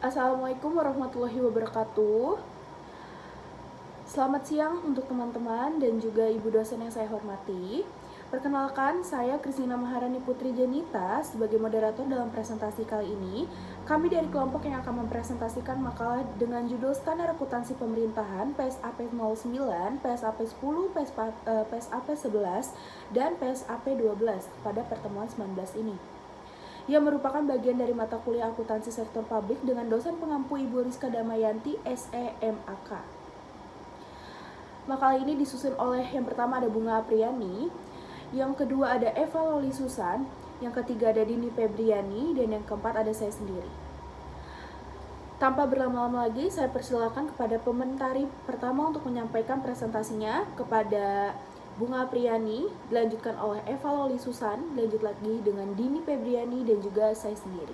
Assalamualaikum warahmatullahi wabarakatuh. Selamat siang untuk teman-teman dan juga ibu dosen yang saya hormati. Perkenalkan, saya Kristina Maharani Putri Janita sebagai moderator dalam presentasi kali ini. Kami dari kelompok yang akan mempresentasikan makalah dengan judul Standar Akuntansi Pemerintahan PSAP 09, PSAP 10, PSAP 11, dan PSAP 12 pada pertemuan 19 ini. Ia merupakan bagian dari mata kuliah akuntansi sektor publik dengan dosen pengampu Ibu Rizka Damayanti, SEMAK. Makalah ini disusun oleh yang pertama ada Bunga Apriani, yang kedua ada Eva Loli Susan, yang ketiga ada Dini Febriani, dan yang keempat ada saya sendiri. Tanpa berlama-lama lagi, saya persilakan kepada pementari pertama untuk menyampaikan presentasinya kepada Bunga Apriani, dilanjutkan oleh Eva Loli Susan, lanjut lagi dengan Dini Febriani, dan juga saya sendiri.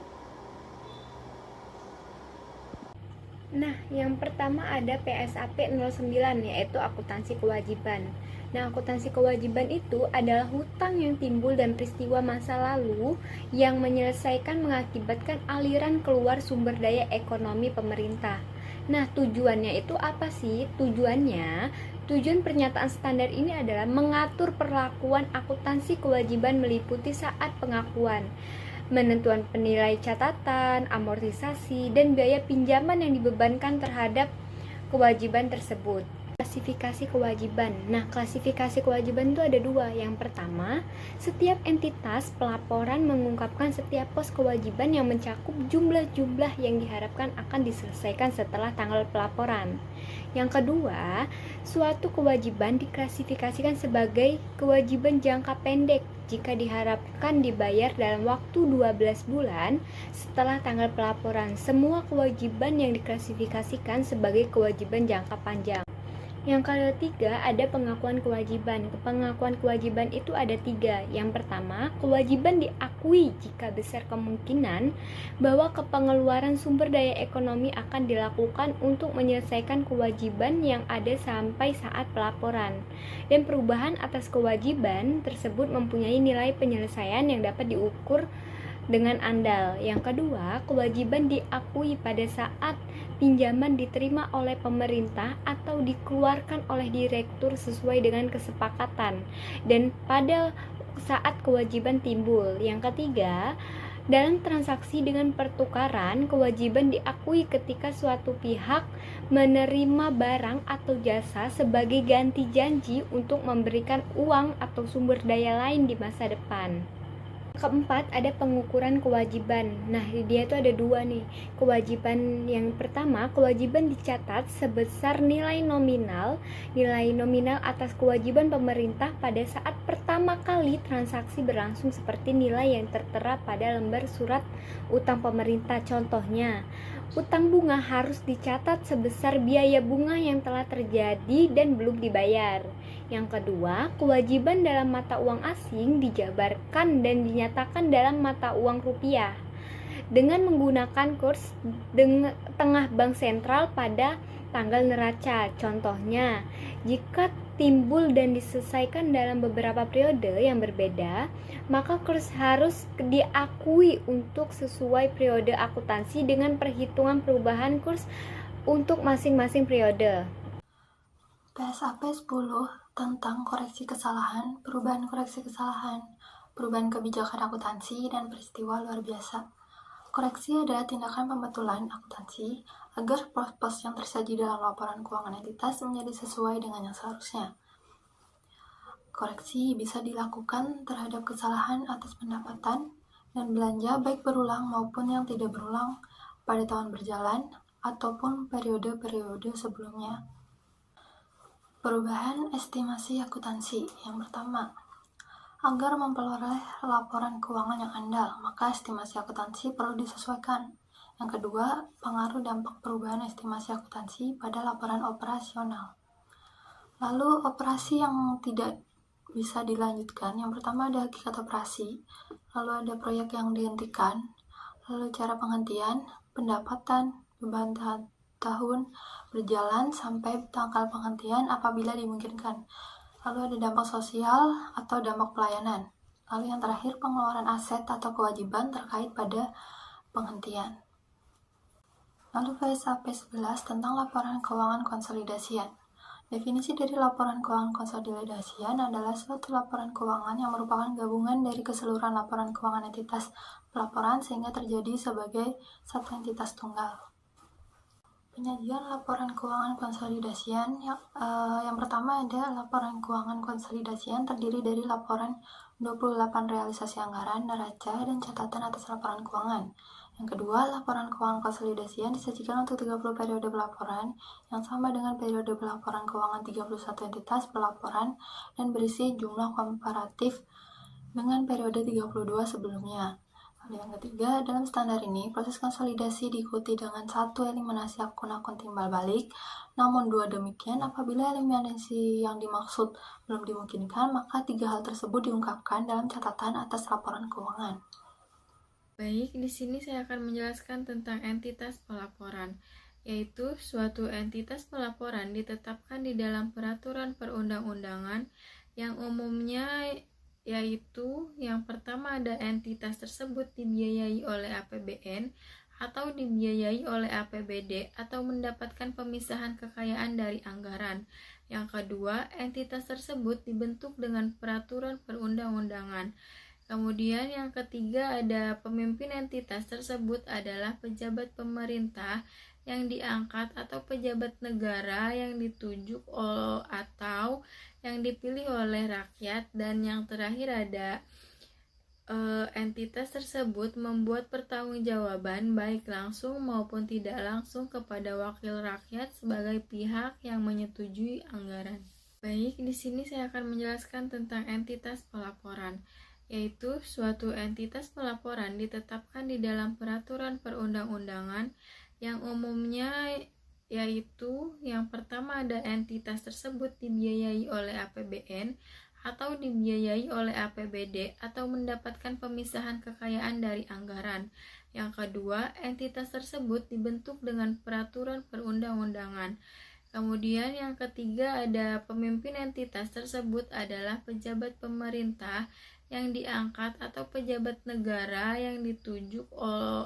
Nah, yang pertama ada PSAP 09, yaitu akuntansi kewajiban. Nah, akuntansi kewajiban itu adalah hutang yang timbul dan peristiwa masa lalu yang mengakibatkan aliran keluar sumber daya ekonomi pemerintah. Nah, tujuannya itu apa sih? Tujuan pernyataan standar ini adalah mengatur perlakuan akuntansi kewajiban meliputi saat pengakuan, penentuan penilai catatan, amortisasi, dan biaya pinjaman yang dibebankan terhadap kewajiban tersebut. Klasifikasi kewajiban. Nah, klasifikasi kewajiban itu ada dua. Yang pertama, setiap entitas pelaporan mengungkapkan setiap pos kewajiban yang mencakup jumlah-jumlah yang diharapkan akan diselesaikan setelah tanggal pelaporan. Yang kedua, suatu kewajiban diklasifikasikan sebagai kewajiban jangka pendek jika diharapkan dibayar dalam waktu 12 bulan setelah tanggal pelaporan. Semua kewajiban yang diklasifikasikan sebagai kewajiban jangka panjang. Yang ketiga ada pengakuan kewajiban. Pengakuan kewajiban itu ada tiga. Yang pertama, kewajiban diakui jika besar kemungkinan bahwa kepengeluaran sumber daya ekonomi akan dilakukan untuk menyelesaikan kewajiban yang ada sampai saat pelaporan. Dan perubahan atas kewajiban tersebut mempunyai nilai penyelesaian yang dapat diukur dengan andal. Yang kedua, kewajiban diakui pada saat pinjaman diterima oleh pemerintah atau dikeluarkan oleh direktur sesuai dengan kesepakatan dan pada saat kewajiban timbul. Yang ketiga, dalam transaksi dengan pertukaran, kewajiban diakui ketika suatu pihak menerima barang atau jasa sebagai ganti janji untuk memberikan uang atau sumber daya lain di masa depan. Keempat, ada pengukuran kewajiban. Nah, dia itu ada dua nih. Kewajiban yang pertama, kewajiban dicatat sebesar nilai nominal atas kewajiban pemerintah pada saat pertama kali transaksi berlangsung seperti nilai yang tertera pada lembar surat utang pemerintah. Contohnya, utang bunga harus dicatat sebesar biaya bunga yang telah terjadi dan belum dibayar. Yang kedua, kewajiban dalam mata uang asing dijabarkan dan dinyatakan dalam mata uang rupiah dengan menggunakan kurs tengah bank sentral pada tanggal neraca. Contohnya, jika timbul dan diselesaikan dalam beberapa periode yang berbeda, maka kurs harus diakui untuk sesuai periode akuntansi dengan perhitungan perubahan kurs untuk masing-masing periode. PSAP 10 tentang koreksi kesalahan, perubahan koreksi kesalahan, perubahan kebijakan akuntansi, dan peristiwa luar biasa. Koreksi adalah tindakan pembetulan akuntansi agar pos-pos yang tersaji dalam laporan keuangan entitas menjadi sesuai dengan yang seharusnya. Koreksi bisa dilakukan terhadap kesalahan atas pendapatan dan belanja baik berulang maupun yang tidak berulang pada tahun berjalan ataupun periode-periode sebelumnya. Perubahan estimasi akuntansi. Yang pertama, agar memperoleh laporan keuangan yang andal, maka estimasi akuntansi perlu disesuaikan. Yang kedua, pengaruh dampak perubahan estimasi akuntansi pada laporan operasional. Lalu, operasi yang tidak bisa dilanjutkan. Yang pertama ada hakikat operasi, lalu ada proyek yang dihentikan, lalu cara penghentian, pendapatan, beban tahun berjalan sampai tanggal penghentian apabila dimungkinkan. Lalu ada dampak sosial atau dampak pelayanan. Lalu yang terakhir, pengeluaran aset atau kewajiban terkait pada penghentian. Lalu PSAP 11 tentang laporan keuangan konsolidasian. Definisi dari laporan keuangan konsolidasian adalah suatu laporan keuangan yang merupakan gabungan dari keseluruhan laporan keuangan entitas pelaporan sehingga terjadi sebagai satu entitas tunggal. Penyajian laporan keuangan konsolidasian yang pertama ada laporan keuangan konsolidasian terdiri dari laporan 28 realisasi anggaran, neraca, dan catatan atas laporan keuangan. Yang kedua, laporan keuangan konsolidasian disajikan untuk 30 periode pelaporan yang sama dengan periode pelaporan keuangan 31 entitas pelaporan dan berisi jumlah komparatif dengan periode 32 sebelumnya. Yang ketiga, dalam standar ini, proses konsolidasi diikuti dengan 1. Eliminasi akun-akun timbal balik. Namun 2. Demikian, apabila eliminasi yang dimaksud belum dimungkinkan, maka 3 hal tersebut diungkapkan dalam catatan atas laporan keuangan. Baik, di sini saya akan menjelaskan tentang entitas pelaporan, yaitu suatu entitas pelaporan ditetapkan di dalam peraturan perundang-undangan yang umumnya yaitu yang pertama ada entitas tersebut dibiayai oleh APBN atau dibiayai oleh APBD atau mendapatkan pemisahan kekayaan dari anggaran. Yang kedua, entitas tersebut dibentuk dengan peraturan perundang-undangan. Kemudian yang ketiga ada pemimpin entitas tersebut adalah pejabat pemerintah yang diangkat atau pejabat negara yang ditunjuk atau yang dipilih oleh rakyat. Dan yang terakhir ada entitas tersebut membuat pertanggungjawaban baik langsung maupun tidak langsung kepada wakil rakyat sebagai pihak yang menyetujui anggaran. Baik, di sini saya akan menjelaskan tentang entitas pelaporan, yaitu suatu entitas pelaporan ditetapkan di dalam peraturan perundang-undangan yang umumnya yaitu yang pertama ada entitas tersebut dibiayai oleh APBN atau dibiayai oleh APBD atau mendapatkan pemisahan kekayaan dari anggaran. Yang kedua, entitas tersebut dibentuk dengan peraturan perundang-undangan. Kemudian yang ketiga ada pemimpin entitas tersebut adalah pejabat pemerintah yang diangkat atau pejabat negara yang ditunjuk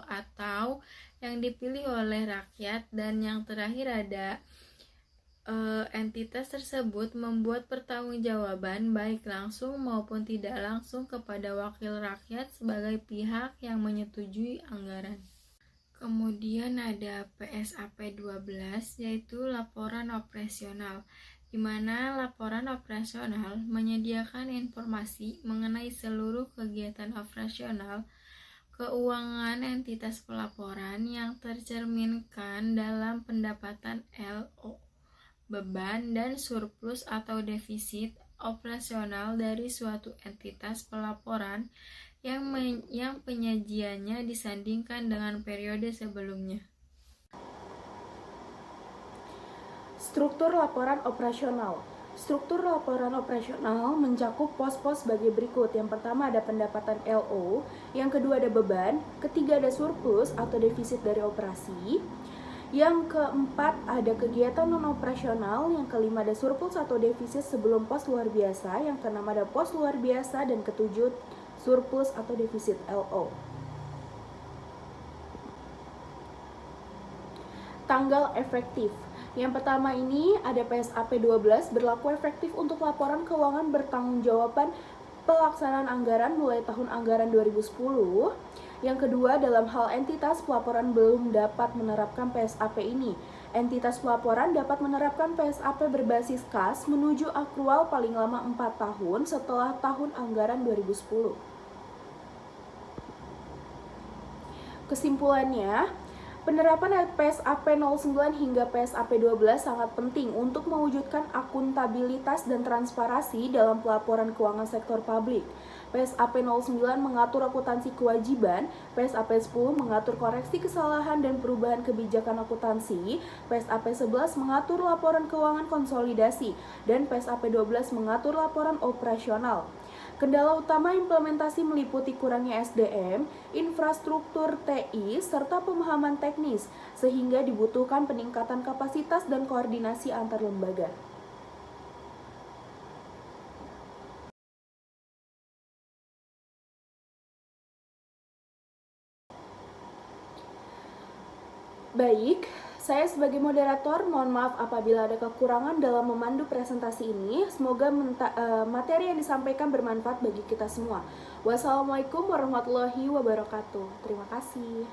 atau yang dipilih oleh rakyat. Dan yang terakhir ada entitas tersebut membuat pertanggungjawaban baik langsung maupun tidak langsung kepada wakil rakyat sebagai pihak yang menyetujui anggaran. Kemudian ada PSAP 12 yaitu laporan operasional, di mana laporan operasional menyediakan informasi mengenai seluruh kegiatan operasional keuangan entitas pelaporan yang tercerminkan dalam pendapatan LO, beban dan surplus atau defisit operasional dari suatu entitas pelaporan yang penyajiannya disandingkan dengan periode sebelumnya. Struktur laporan operasional. Struktur laporan operasional mencakup pos-pos sebagai berikut. Yang pertama ada pendapatan LO, yang kedua ada beban, ketiga ada surplus atau defisit dari operasi, yang keempat ada kegiatan non-operasional, yang kelima ada surplus atau defisit sebelum pos luar biasa, yang keenam ada pos luar biasa, dan ketujuh surplus atau defisit LO. Tanggal efektif. Yang pertama ini ada PSAP 12 berlaku efektif untuk laporan keuangan bertanggungjawaban pelaksanaan anggaran mulai tahun anggaran 2010. Yang kedua, dalam hal entitas pelaporan belum dapat menerapkan PSAP ini. Entitas pelaporan dapat menerapkan PSAP berbasis kas menuju akrual paling lama 4 tahun setelah tahun anggaran 2010. Kesimpulannya, penerapan PSAP 09 hingga PSAP 12 sangat penting untuk mewujudkan akuntabilitas dan transparansi dalam pelaporan keuangan sektor publik. PSAP 09 mengatur akuntansi kewajiban, PSAP 10 mengatur koreksi kesalahan dan perubahan kebijakan akuntansi, PSAP 11 mengatur laporan keuangan konsolidasi, dan PSAP 12 mengatur laporan operasional. Kendala utama implementasi meliputi kurangnya SDM, infrastruktur TI, serta pemahaman teknis, sehingga dibutuhkan peningkatan kapasitas dan koordinasi antar lembaga. Baik, saya sebagai moderator mohon maaf apabila ada kekurangan dalam memandu presentasi ini. Semoga materi yang disampaikan bermanfaat bagi kita semua. Wassalamualaikum warahmatullahi wabarakatuh. Terima kasih.